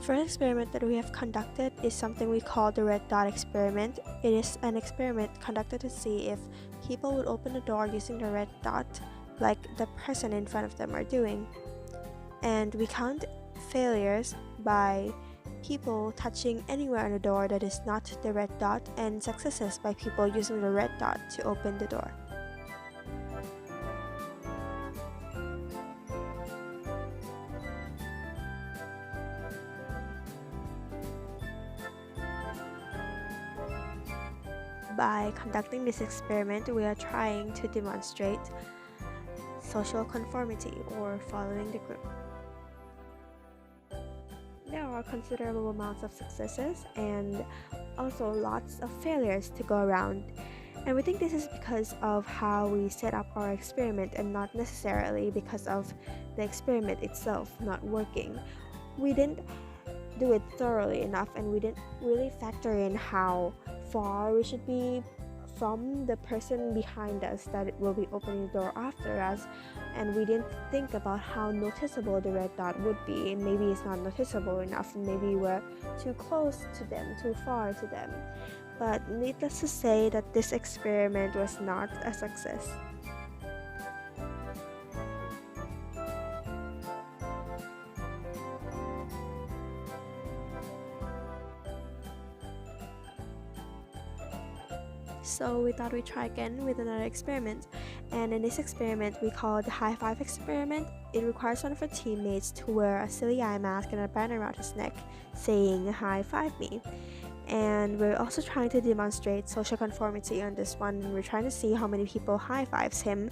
The first experiment that we have conducted is something we call the red dot experiment. It is an experiment conducted to see if people would open the door using the red dot, like the person in front of them are doing. And we count failures by people touching anywhere on the door that is not the red dot, and successes by people using the red dot to open the door. By conducting this experiment, we are trying to demonstrate social conformity, or following the group. There are considerable amounts of successes and also lots of failures to go around. And we think this is because of how we set up our experiment and not necessarily because of the experiment itself not working. We didn't do it thoroughly enough, and we didn't really factor in how far we should be from the person behind us that will be opening the door after us, and we didn't think about how noticeable the red dot would be, and maybe it's not noticeable enough, and maybe we're too close to them, too far to them. But needless to say that this experiment was not a success. So we thought we'd try again with another experiment, and in this experiment we call it the high five experiment. It requires one of our teammates to wear a silly eye mask and a band around his neck saying high five me. And we're also trying to demonstrate social conformity on this one, and we're trying to see how many people high fives him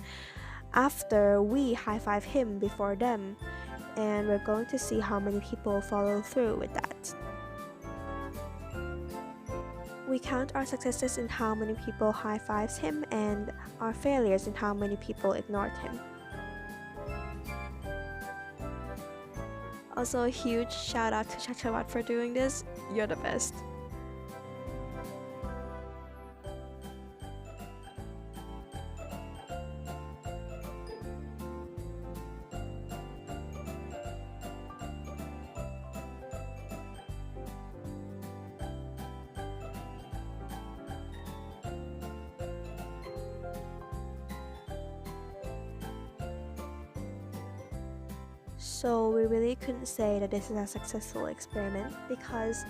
after we high five him before them, and we're going to see how many people follow through with that. We count our successes in how many people high fives him, and our failures in how many people ignored him. Also, a huge shout out to Chachawat for doing this. You're the best. So we really couldn't say that this is a successful experiment, because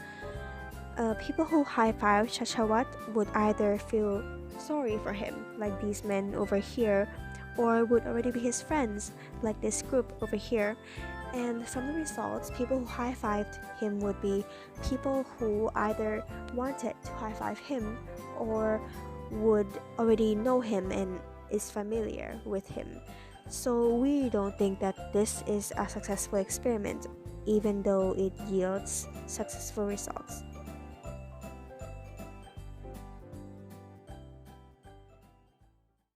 people who high-five Chachawat would either feel sorry for him, like these men over here, or would already be his friends, like this group over here. And from the results, people who high-fived him would be people who either wanted to high-five him or would already know him and is familiar with him. So we don't think that this is a successful experiment, even though it yields successful results.